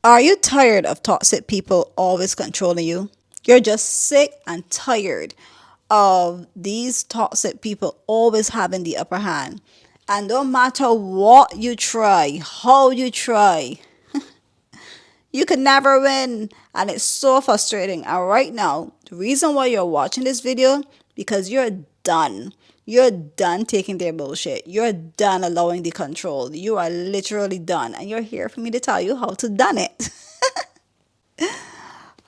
Are you tired of toxic people always controlling you? You're just sick and tired of these toxic people always having the upper hand. And no matter what you try, how you try, you can never win. And it's so frustrating. And right now, the reason why you're watching this video, because you're done. You're done taking their bullshit. You're done allowing the control. You are literally done. And you're here for me to tell you how to done it.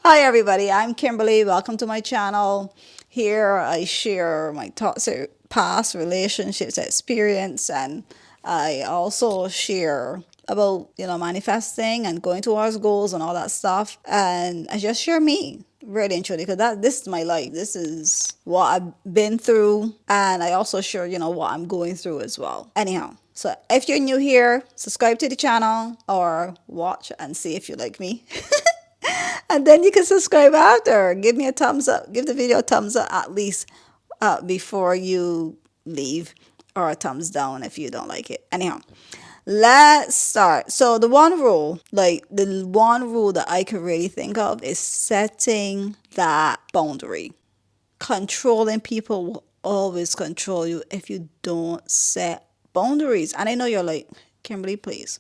Hi everybody, I'm Kimberly. Welcome to my channel. Here I share my toxic past relationships experience, and I also share about manifesting and going towards goals and all that stuff. And I just share me really and truly because this is my life. This is what I've been through, and I also share what I'm going through as well. Anyhow, so if you're new here, subscribe to the channel or watch and see if you like me. And then you can subscribe after. Give me a thumbs up. Give the video a thumbs up at least before you leave, or a thumbs down if you don't like it. Anyhow, let's start. So the one rule that I could really think of is setting that boundary. Controlling people will always control you if you don't set boundaries. And I know you're like, Kimberly, please.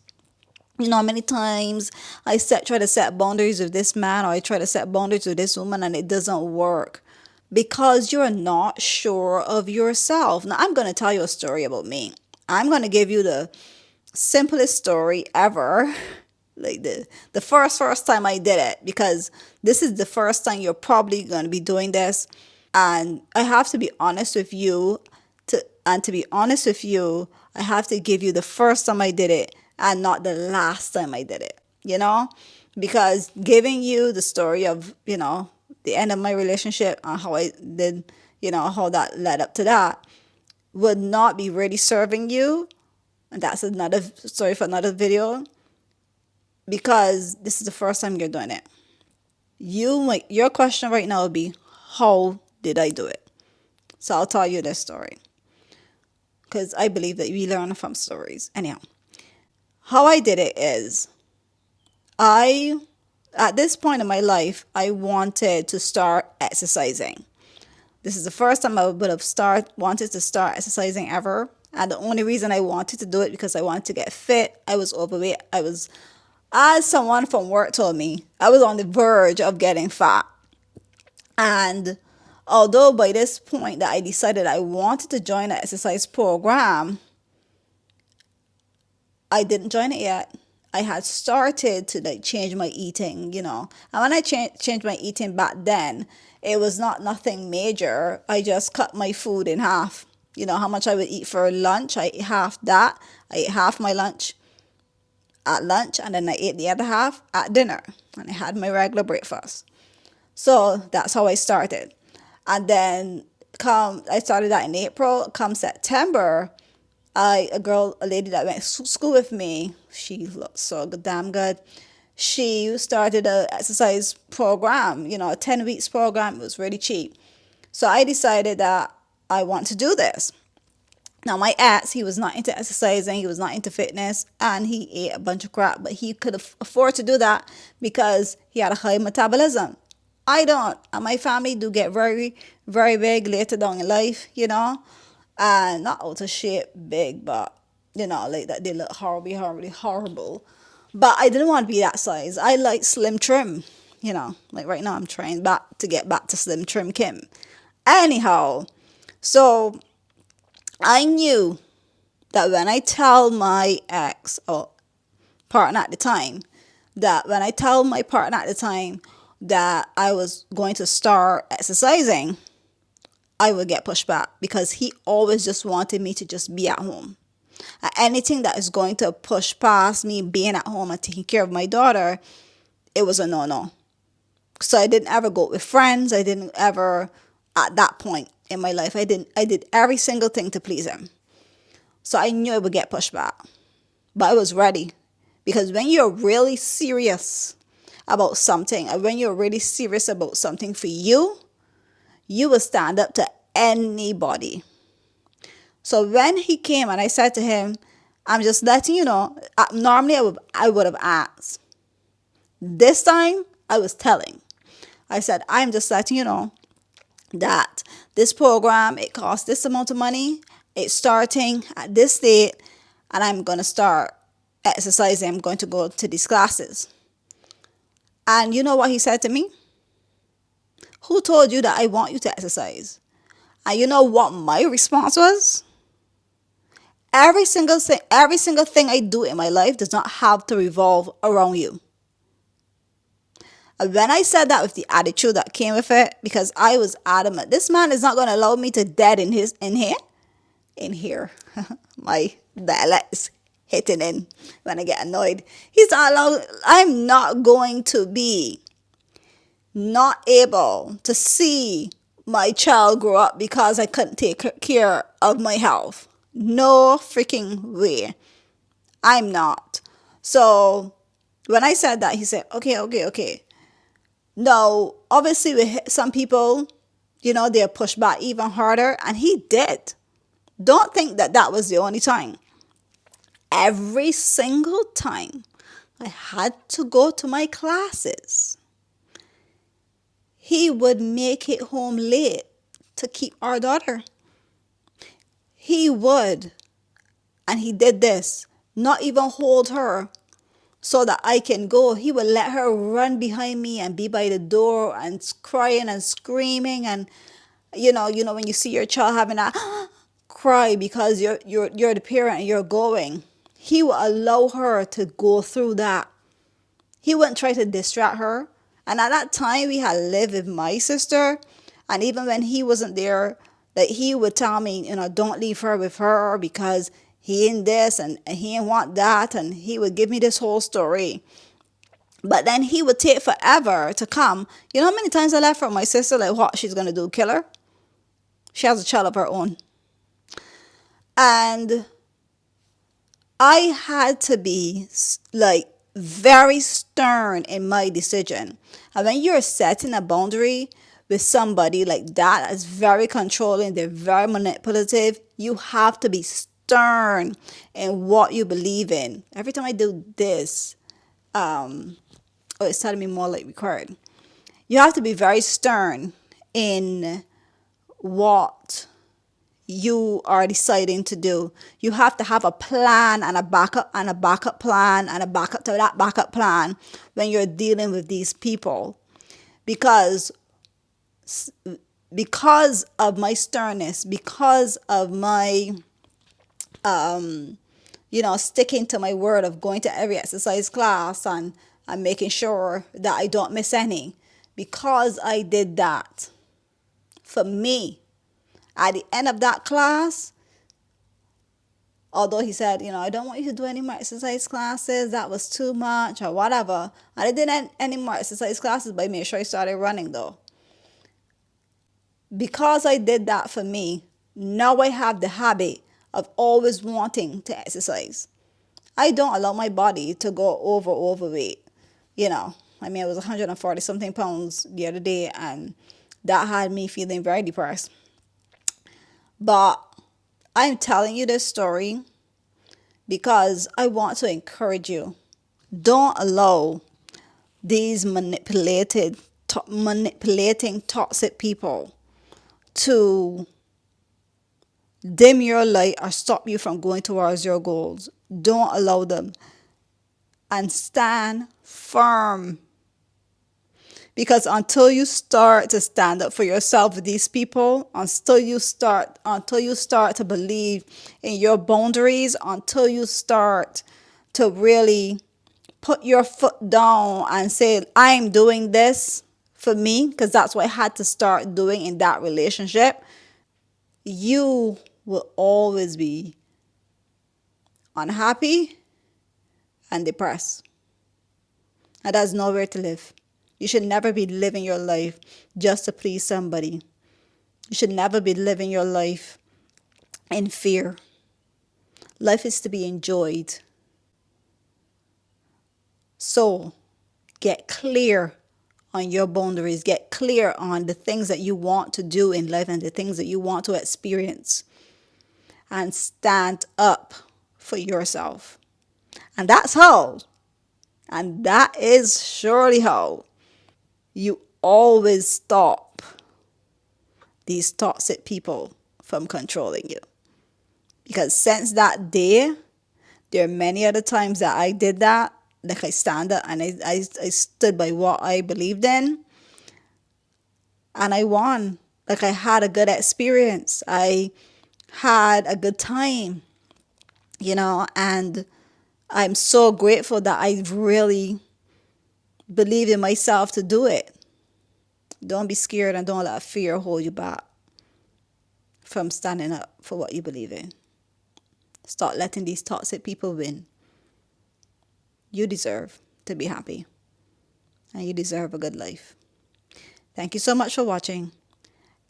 Many times try to set boundaries with this man, or I try to set boundaries with this woman, and it doesn't work because you're not sure of yourself. Now, I'm going to tell you a story about me. I'm going to give you the simplest story ever. Like the first time I did it, because this is the first time you're probably going to be doing this, and I have to be honest with you. To be honest with you, I have to give you the first time I did it and not the last time I did it. Because giving you the story of the end of my relationship and how I did, how that led up to that, would not be really serving you. And that's another story for another video, because this is the first time you're doing it. Your question right now would be, how did I do it? So I'll tell you this story, because I believe that we learn from stories. Anyhow, how I did it is, I at this point in my life, I wanted to start exercising. This is the first time I would have wanted to start exercising ever. And the only reason I wanted to do it because I wanted to get fit. I was overweight. As someone from work told me, I was on the verge of getting fat. And although by this point that I decided I wanted to join an exercise program, I didn't join it yet. I had started to change my eating. And when I changed my eating back then, it was not nothing major. I just cut my food in half. How much I would eat for lunch, I ate half that. I ate half my lunch at lunch, and then I ate the other half at dinner. And I had my regular breakfast. So that's how I started. And then I started that in April. Come September, a lady that went to school with me, she looked so damn good. She started a exercise program, a 10 weeks program. It was really cheap. So I decided that I want to do this. Now, my ex, he was not into exercising, he was not into fitness, and he ate a bunch of crap, but he could afford to do that because he had a high metabolism. I don't. And my family do get very, very big later down in life. And not out of shape big, but, like that they look horribly, horribly, horrible. But I didn't want to be that size. I like slim trim. Like right now I'm trying to get back to slim trim Kim. Anyhow, so I knew that when I tell my ex or partner at the time, that when I tell my partner at the time that I was going to start exercising, I would get pushed back because he always just wanted me to just be at home. Anything that is going to push past me being at home and taking care of my daughter, it was a no-no. So I didn't ever go with friends. I didn't ever, at that point in my life, I did every single thing to please him. So I knew I would get pushed back. But I was ready. Because when you're really serious about something, and when you're really serious about something for you, you will stand up to anybody. So when he came and I said to him, I'm just letting you know, normally I would have asked, This time I was telling. I said, I'm just letting you know that this program, it costs this amount of money. It's starting at this date, and I'm going to start exercising. I'm going to go to these classes. And you know what he said to me? Who told you that I want you to exercise? And you know what my response was? Every single thing I do in my life does not have to revolve around you. And when I said that with the attitude that came with it, because I was adamant, this man is not going to allow me to dead in here. My dialect is hitting in when I get annoyed. He's not allowed. I'm not going to be not able to see my child grow up because I couldn't take care of my health. No freaking way. I'm not. So when I said that, he said, okay. Now, obviously, with some people, they're pushed back even harder, and he did. Don't think that that was the only time. Every single time I had to go to my classes, he would make it home late to keep our daughter. He would, and he did this, not even hold her so that I can go. He would let her run behind me and be by the door and crying and screaming. And when you see your child having that cry because you're the parent and you're going, he would allow her to go through that. He wouldn't try to distract her. And at that time, we had lived with my sister. And even when he wasn't there, that he would tell me, don't leave her with her because he in this and he didn't want that. And he would give me this whole story. But then he would take forever to come. You know how many times I left from my sister? Like, what she's going to do? Kill her? She has a child of her own. And I had to be like very stern in my decision. And when you're setting a boundary with somebody like that, that's very controlling, they're very manipulative, you have to be stern in what you believe in. Every time I do this, it's telling me more like record. You have to be very stern in what you are deciding to do. You have to have a plan and a backup plan and a backup to that backup plan when you're dealing with these people. Because of my sternness, because of my sticking to my word of going to every exercise class and making sure that I don't miss any, because I did that, for me, at the end of that class, although he said, I don't want you to do any more exercise classes, that was too much or whatever. And I didn't any more exercise classes, but I made sure I started running though. Because I did that for me, now I have the habit of always wanting to exercise. I don't allow my body to go overweight. I was 140 something pounds the other day, and that had me feeling very depressed. But I'm telling you this story because I want to encourage you. Don't allow these manipulating toxic people to dim your light or stop you from going towards your goals. Don't allow them. And stand firm. Because until you start to stand up for yourself with these people, until you start to believe in your boundaries, until you start to really put your foot down and say, I'm doing this for me, because that's what I had to start doing in that relationship, you will always be unhappy and depressed. And that's nowhere to live. You should never be living your life just to please somebody. You should never be living your life in fear. Life is to be enjoyed. So, get clear on your boundaries. Get clear on the things that you want to do in life and the things that you want to experience. And stand up for yourself. And that's how And that is surely how you always stop these toxic people from controlling you. Because since that day, there are many other times that I did that. Like I stand up and I stood by what I believed in and I won. Like I had a good experience. I had a good time, and I'm so grateful that I really believe in myself to do it. Don't be scared and don't let fear hold you back from standing up for what you believe in. Start letting these toxic people win. You deserve to be happy and you deserve a good life. Thank you so much for watching.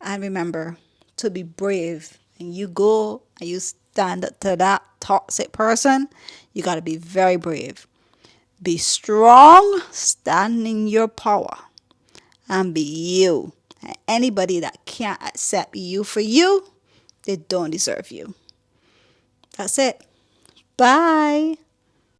And remember to be brave. And you go and you stand up to that toxic person, you got to be very brave. Be strong, stand in your power, and be you. And anybody that can't accept you for you, they don't deserve you. That's it. Bye.